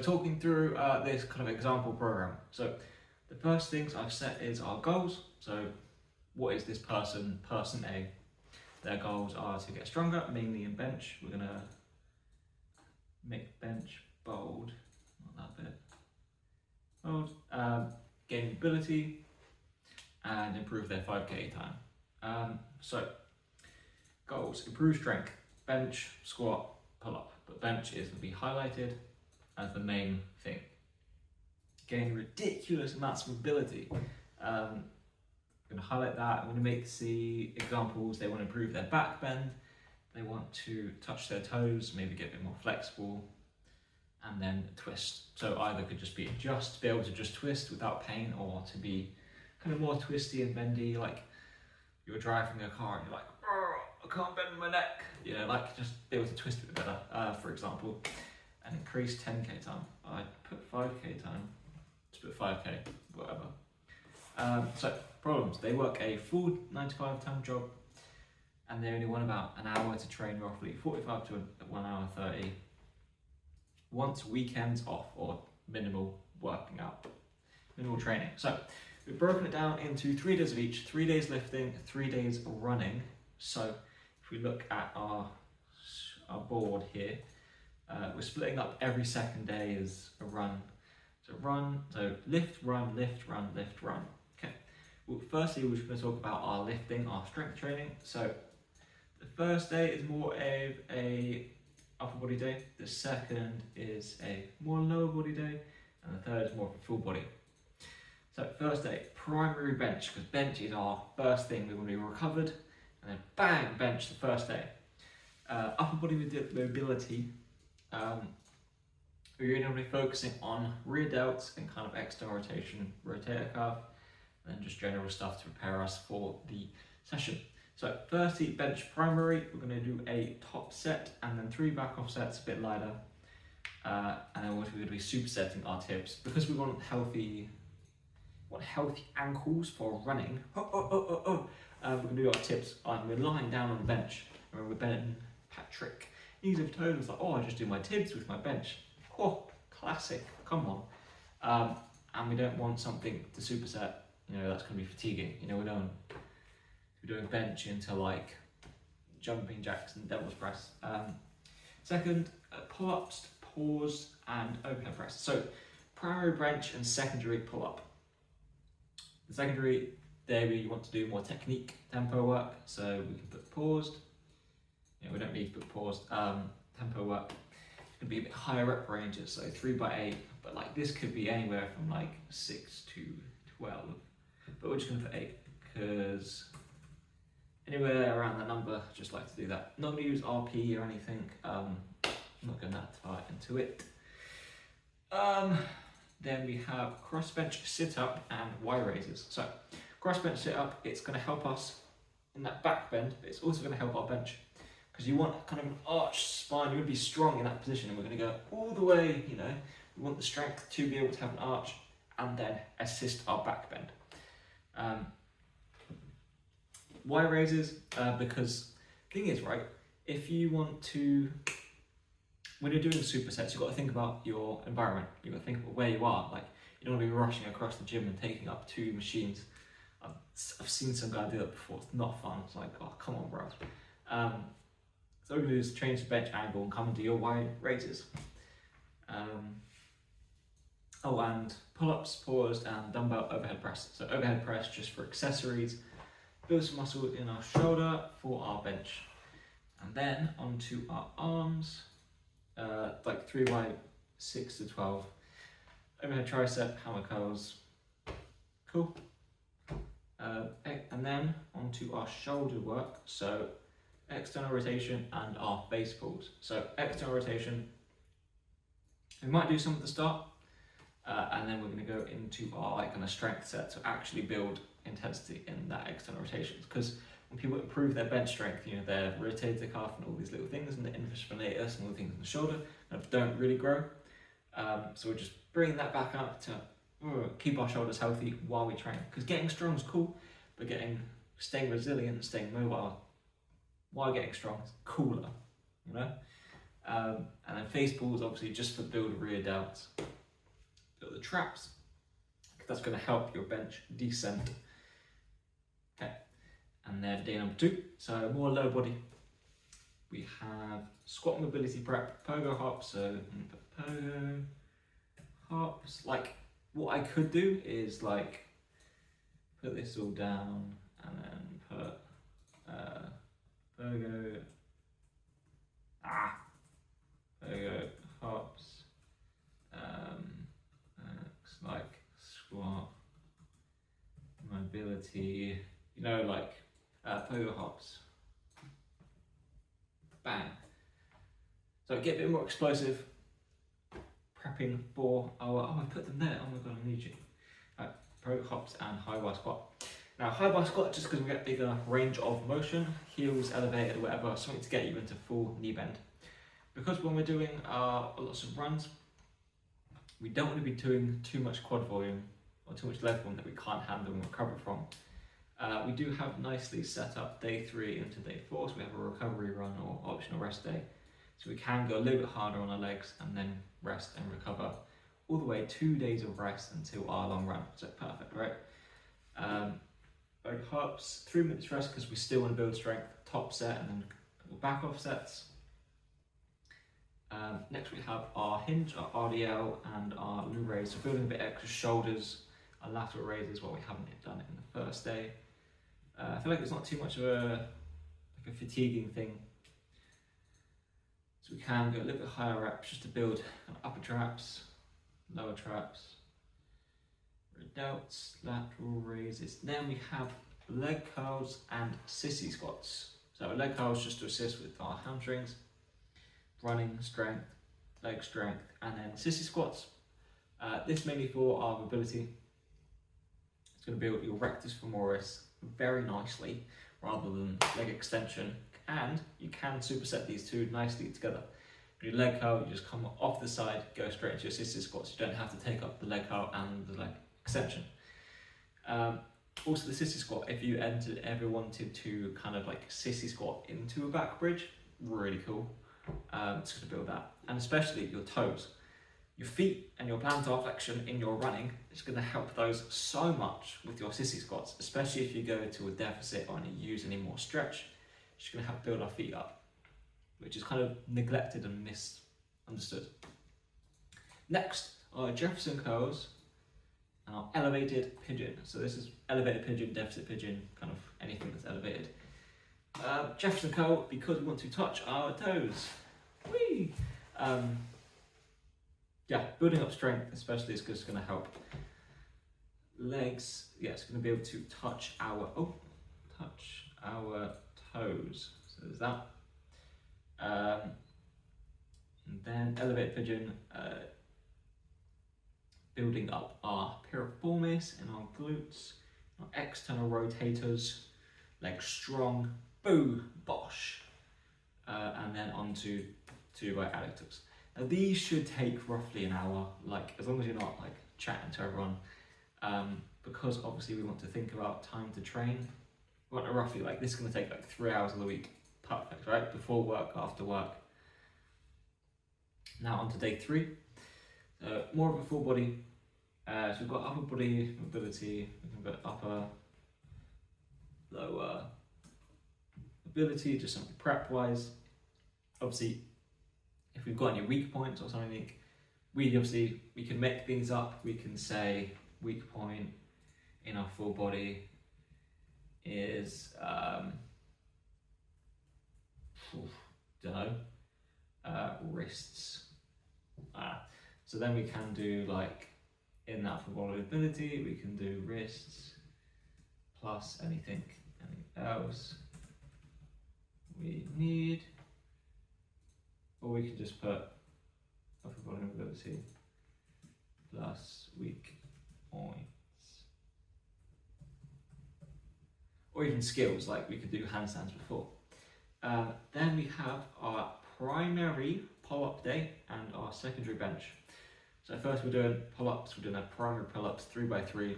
talking through this kind of example program. So the first things I've set is our goals. So what is this person A? Their goals are to get stronger, mainly in bench. We're gonna make bench bold, not that bit, bold, gain ability and improve their 5k time. So goals: improve strength, bench, squat, pull up, but bench is going to be highlighted as the main thing. Gain ridiculous amounts of mobility. I'm going to highlight that. I'm going to make the examples. They want to improve their back bend, they want to touch their toes, maybe get a bit more flexible, and then twist. So either could just be to be able to just twist without pain, or to be kind of more twisty and bendy, like you're driving a car and you're like, I can't bend my neck, you know, like just be able to twist it better, for example. And increase 10k time. I put 5k time, just put 5k, whatever. So problems: they work a full 9 to 5 time job and they only want about an hour to train, roughly 45 to 1 hour 30. Wants weekends off or minimal working out, minimal training. So we've broken it down into 3 days of each: 3 days lifting, 3 days running. So if we look at our board here, we're splitting up every second day as a run. So lift, run, lift, run, lift, run. Okay. Well, firstly, we're just going to talk about our lifting, our strength training. So the first day is more of a upper body day. The second is a more lower body day, and the third is more of a full body. So first day, primary bench, because bench is our first thing. We want to be recovered, and then bang, bench the first day. Upper body mobility. We're going to be focusing on rear delts and kind of external rotation, rotator cuff, and then just general stuff to prepare us for the session. So firstly, bench primary, we're going to do a top set and then 3 back off sets, a bit lighter. And then we're going to be supersetting our tips because we want healthy ankles for running. We're going to do our tips. We're lying down on the bench. Remember Ben Patrick, knees of toes, was like, oh, I just do my tips with my bench. Oh, classic, come on. And we don't want something to superset, you know, that's going to be fatiguing. You know, we're doing bench into like jumping jacks and devil's press. Second, pull-ups, pause, and overhead press. So primary bench and secondary pull-up. The secondary, there we want to do more technique, tempo work. So we can put paused. You know, we don't need to put paused. Tempo work. It's going to be a bit higher rep ranges, so 3 by 8, but like this could be anywhere from like 6 to 12. But we're just going to put 8 because anywhere around that number, just like to do that. Not going to use RP or anything. I'm not going that far into it. Then we have cross bench sit up and Y raises. So cross bench sit up, it's going to help us in that back bend, but it's also going to help our bench. Because you want kind of an arched spine, you want to be strong in that position, and we're going to go all the way, you know, we want the strength to be able to have an arch and then assist our back bend. Y raises, because the thing is, right, if you want to, when you're doing supersets, you've got to think about your environment, you've got to think about where you are. Like, you don't want to be rushing across the gym and taking up 2 machines. I've seen some guy do that before, it's not fun, it's like, oh, come on, bro. So what we're going to do is change the bench angle and come into your Y raises. And pull-ups, paused, and dumbbell overhead press. So overhead press just for accessories, build some muscle in our shoulder for our bench. And then onto our arms, like 3 by 6 to 12. Overhead tricep, hammer curls. Cool. And then onto our shoulder work. So external rotation and our face pulls. So external rotation, we might do some at the start, and then we're going to go into our kind of strength set to actually build intensity in that external rotations. Because when people improve their bench strength, you know, their rotator cuff and all these little things, and the infraspinatus and all the things in the shoulder don't really grow. So we're just bringing that back up to keep our shoulders healthy while we train. Because getting strong is cool, but staying resilient, staying mobile while getting strong is cooler, you know? And then face pulls, obviously, just for build rear delts. build the traps. That's going to help your bench descend. Okay, and then day number 2, so more lower body. We have squat mobility prep, pogo hops. So pogo hops. Like what I could do is like put this all down and then put pogo hops. Like squat mobility, you know, like pogo hops. Bang. So get a bit more explosive. Prepping for our, oh, I put them there, oh my god, I need you. Pogo hops and high bar squat. Now high bar squat, just because we get bigger range of motion, heels elevated, whatever, something to get you into full knee bend. Because when we're doing lots of runs, we don't want to be doing too much quad volume or too much leg volume that we can't handle and recover from. We do have nicely set up day 3 into day 4, so we have a recovery run or optional rest day. So we can go a little bit harder on our legs and then rest and recover all the way 2 days of rest until our long run. So perfect, right? Both hops, 3 minutes rest because we still want to build strength, top set and then back off sets. Next we have our hinge, our RDL and our low raise, so building a bit extra shoulders, our lateral raises, what we haven't done in the first day. I feel like it's not too much of a fatiguing thing, so we can go a little bit higher reps just to build upper traps, lower traps, delts, lateral raises. Then we have leg curls and sissy squats. So leg curls just to assist with our hamstrings, running strength, leg strength, and then sissy squats. This mainly for our mobility. It's going to build your rectus femoris very nicely rather than leg extension, and you can superset these two nicely together. Your leg curl, you just come off the side, go straight into your sissy squats. You don't have to take up the leg curl and the leg extension. Also the sissy squat, if you ever wanted to kind of like sissy squat into a back bridge, really cool. It's going to build that, and especially your toes, your feet and your plantar flexion in your running is going to help those so much with your sissy squats, especially if you go to a deficit or any use any more stretch. It's going to help build our feet up, which is kind of neglected and misunderstood. Next are Jefferson curls and our elevated pigeon. So this is elevated pigeon, deficit pigeon, kind of anything that's elevated. Jefferson curl because we want to touch our toes. Whee! Yeah, building up strength especially is just going to help. Legs, yeah, it's going to be able to touch our toes. So there's that. And then elevated pigeon, building up our piriformis and our glutes, our external rotators, legs strong, boo, bosh, and then onto adductors. Now these should take roughly an hour, like as long as you're not like chatting to everyone, because obviously we want to think about time to train. We want to roughly, like this is going to take like 3 hours of the week, perfect, right? Before work, after work. Now on to day 3, more of a full body. So we've got upper body mobility, we've got upper, lower mobility, just something prep wise. Obviously, if we've got any weak points or something, we can make things up. We can say weak point in our full body is wrists. So then we can do like in that full body mobility, we can do wrists plus anything else we need, or we can just put upper body mobility plus weak points, or even skills, like we could do handstands before. Then we have our primary pull-up day and our secondary bench. So first we're doing pull-ups, we're doing our primary pull-ups 3x3,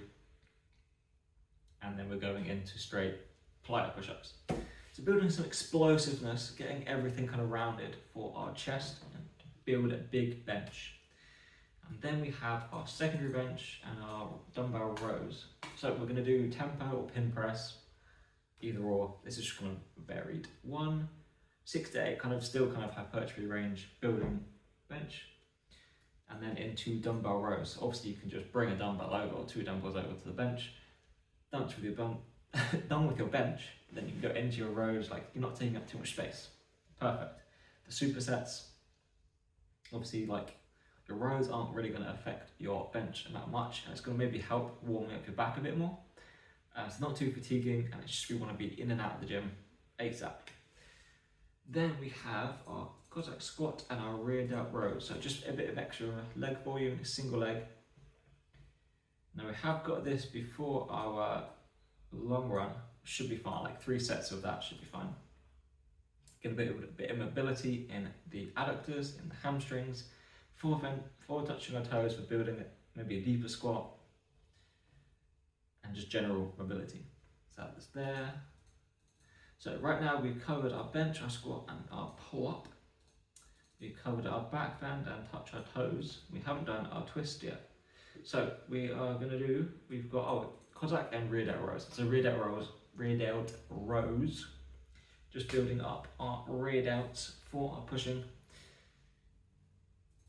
and then we're going into straight plyo push-ups. So building some explosiveness, getting everything kind of rounded for our chest, and build a big bench. And then we have our secondary bench and our dumbbell rows. So we're going to do tempo or pin press, either or. This is just kind of varied. 1, 6 to 8, still hypertrophy range, building bench. And then into dumbbell rows. Obviously you can just bring a dumbbell over or 2 dumbbells over to the bench, done with your bench, then you can go into your rows, like you're not taking up too much space. Perfect. The supersets, obviously like your rows aren't really going to affect your bench that much, and it's going to maybe help warming up your back a bit more. It's not too fatiguing, and it's just we want to be in and out of the gym ASAP. Then we have our Cossack squat and our rear delt rows, so just a bit of extra leg volume, single leg. Now we have got this before our long run, should be fine, like 3 sets of that should be fine. Get a bit of mobility in the adductors, in the hamstrings, forward touching our toes for building maybe a deeper squat, and just general mobility. So that's there. So right now we've covered our bench, our squat, and our pull-up. We've covered our back bend and touch our toes. We haven't done our twist yet. So we are going to do, we've got Cossack and rear delt rows. So rear delt rows, just building up our rear delts for our pushing.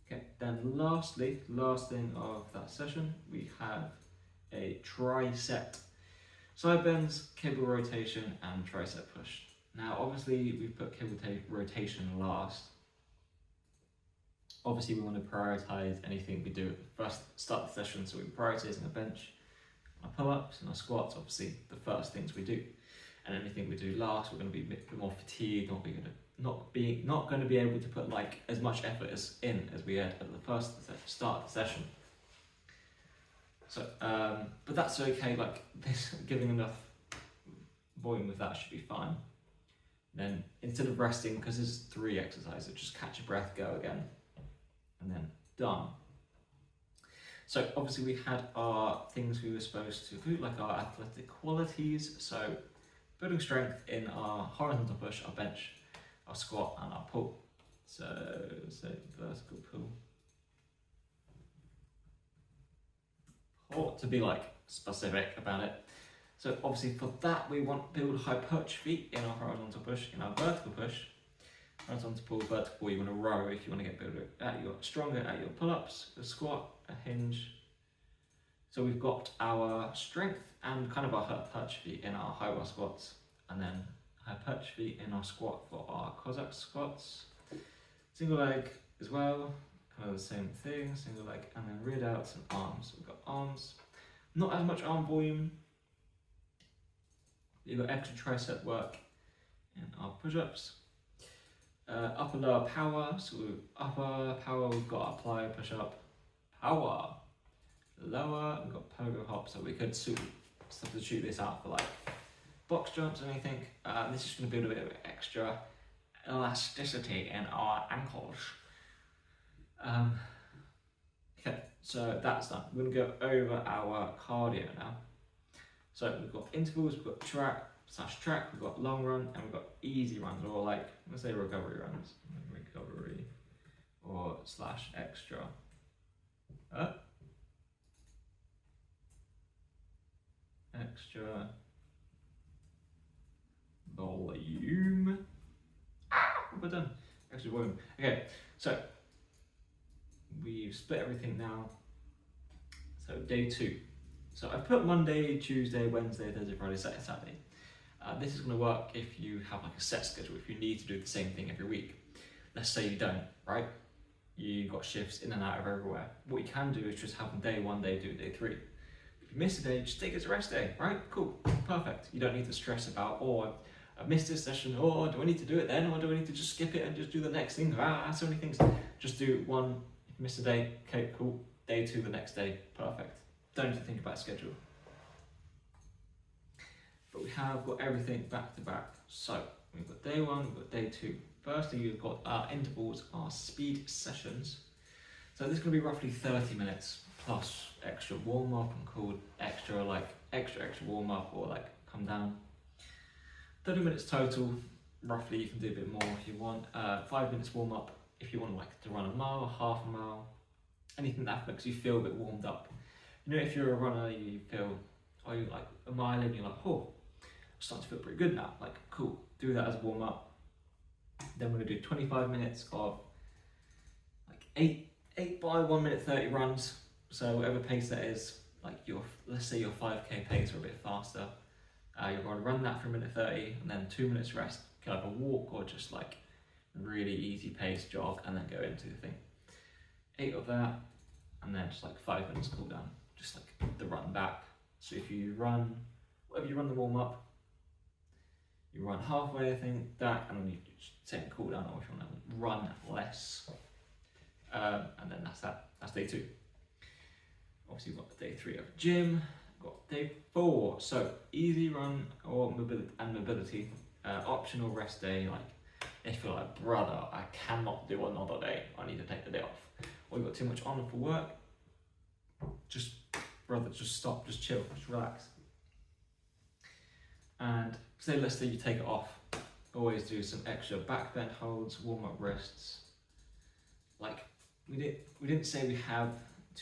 Okay, then last thing of that session, we have a tricep side bends, cable rotation, and tricep push. Now, obviously, we've put cable rotation last. Obviously, we want to prioritize anything we do at the first start of the session, so we're prioritizing our bench, our pull-ups, and our squats. Obviously, the first things we do, and anything we do last, we're going to be a bit more fatigued, not going to be able to put like as much effort as we had at the first start of the session. So, but that's okay. Like this, giving enough volume with that should be fine. Then instead of resting, because there's 3 exercises, just catch your breath, go again, and then done. So obviously we had our things we were supposed to do, like our athletic qualities. So building strength in our horizontal push, our bench, our squat, and our pull. So vertical pull. Or to be like specific about it. So obviously for that we want to build hypertrophy in our horizontal push, in our vertical push. Horizontal pull, vertical, you want to row if you want to get stronger at your pull-ups, a squat, a hinge. So we've got our strength and kind of our hypertrophy in our high bar squats, and then hypertrophy in our squat for our Cossack squats. Single leg as well, kind of the same thing, single leg, and then rear delts and arms. We've got arms, not as much arm volume. You've got extra tricep work in our push-ups. Upper lower power, so upper power we've got apply, push up, power. Lower we've got pogo hop, so we could substitute this out for like box jumps or anything. This is going to build a bit of extra elasticity in our ankles. Okay, so that's done. We're going to go over our cardio now. So we've got intervals, we've got track, we've got long run, and we've got easy runs, or like, let's say recovery runs. Recovery or / extra. Extra volume. What have I done? Extra volume. Okay, so we've split everything now. So day 2. So I've put Monday, Tuesday, Wednesday, Thursday, Friday, Saturday. This is going to work if you have like a set schedule, if you need to do the same thing every week. Let's say you don't, right? You've got shifts in and out of everywhere. What you can do is just have day 1, day 2, day 3. If you miss a day, just take it as a rest day, right? Cool, perfect. You don't need to stress about, oh, I've missed this session, or do I need to do it then, or do I need to just skip it and just do the next thing? So many things. Just do 1, if you miss a day, okay, cool. Day 2 the next day, perfect. Don't need to think about schedule. But we have got everything back to back. So we've got day 1, we've got day 2. Firstly, you've got our intervals, our speed sessions. So this is going to be roughly 30 minutes plus extra warm up and called extra warm up or like come down. 30 minutes total. Roughly, you can do a bit more if you want. 5 minutes warm up if you want like to run a mile, half a mile. anything that makes you feel a bit warmed up. You know, if you're a runner, you feel, oh, you're like a mile in, you're like, oh, I'm starting to feel pretty good now. Like, cool, do that as a warm up. Then we're gonna do 25 minutes of like 8 by 1 minute 30 runs. So whatever pace that is, like let's say your 5K pace or a bit faster. You're going to run that for 1 minute 30 and then 2 minutes rest. Kind of a walk or just like really easy pace jog and then go into the thing. 8 of that and then just like 5 minutes cool down, just like the run back. So if you run, whatever you run the warm up, you run halfway, I think, that, and then you take a cool down, or if you want to run less. And then that's that. That's day 2. Obviously, we've got day 3 of gym. We've got day 4. So easy run or mobility. Optional rest day. Like if you're like, brother, I cannot do another day. I need to take the day off. Or you've got too much on for work. Just, brother, just stop. Just chill. Just relax. And let's say you take it off. Always do some extra back bend holds, warm up wrists. Like we didn't say we have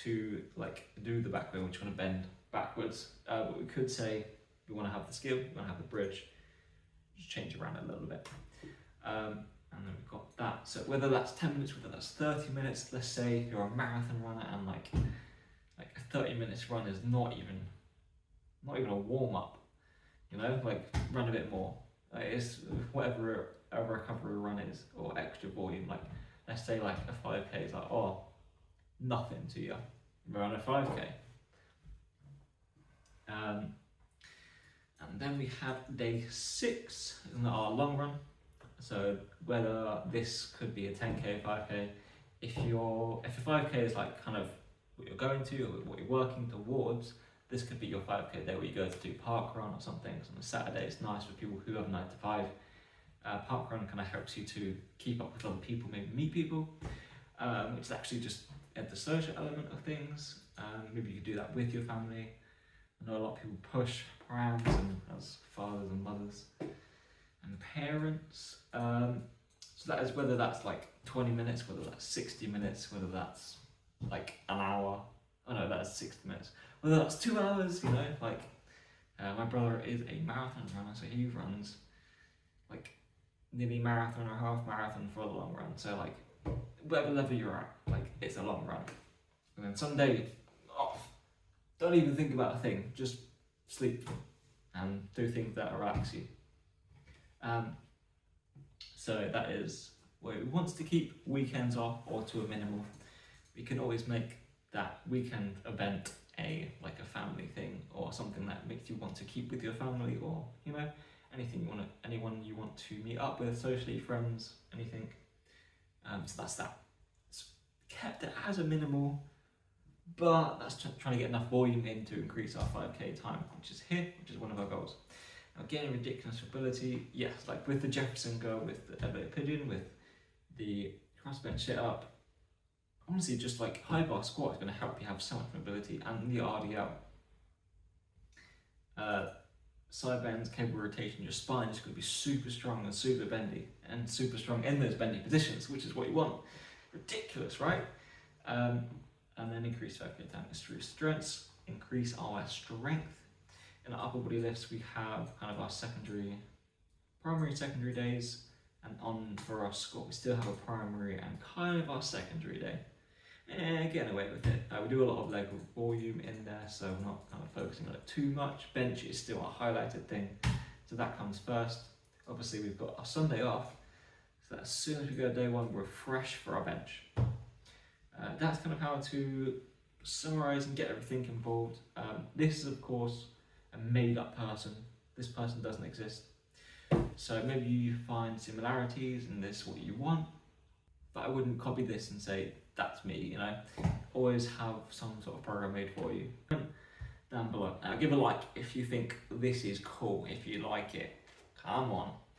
to like do the back bend, we just want to bend backwards. But we could say we want to have the skill, we want to have the bridge. Just change it around a little bit. And then we've got that. So whether that's 10 minutes, whether that's 30 minutes, let's say you're a marathon runner and like a 30 minutes run is not even a warm up. You know, like run a bit more. It's whatever a recovery run is, or extra volume. Like let's say like a 5K is like, oh, nothing to you. Run a 5K. And then we have day 6 in our long run. So whether this could be a 10K, 5K, if your 5K is like kind of what you're going to or what you're working towards, this could be your 5K day where you go to do park run or something. So on a Saturday, it's nice for people who have 9 to 5. Park run kind of helps you to keep up with other people, maybe meet people, which is actually just at the social element of things. Maybe you could do that with your family. I know a lot of people push prams and as fathers and mothers and parents. So that is whether that's like 20 minutes, whether that's 60 minutes, whether that's like an hour. Oh no, that's 60 minutes. Whether that's 2 hours, you know, like my brother is a marathon runner, so he runs like nearly marathon or half marathon for a long run. So like whatever level you're at, like it's a long run. And then someday off, don't even think about a thing, just sleep and do things that relax you. So that is where we want to keep weekends off or to a minimal. We can always make that weekend event like a family thing or something that makes you want to keep with your family, or you know, anyone you want to meet up with socially, friends, anything. So that's that. It's kept it as a minimal, but that's trying to get enough volume in to increase our 5K time, which is here, which is one of our goals. Now, getting ridiculous ability, yes, like with the Jefferson go, with the elevator pigeon, with the crossbench sit up. Honestly, just like high bar squat is going to help you have so much mobility, and the RDL. Side bends, cable rotation, your spine is going to be super strong and super bendy, and super strong in those bendy positions, which is what you want. Ridiculous, right? And then increase 5K time is through strengths, increase our strength. In our upper body lifts, we have kind of our primary, secondary days, and on for our squat, we still have a primary and kind of our secondary day. Getting away with it. We do a lot of leg volume in there, so we're not kind of focusing on it too much. Bench is still a highlighted thing, so that comes first. Obviously, we've got our Sunday off, so that as soon as we go day 1, we're fresh for our bench. That's kind of how to summarize and get everything involved. This is, of course, a made-up person. This person doesn't exist. So maybe you find similarities and this is what you want, but I wouldn't copy this and say, that's me, you know. Always have some sort of program made for you. Down below. Now give a like if you think this is cool, if you like it. Come on.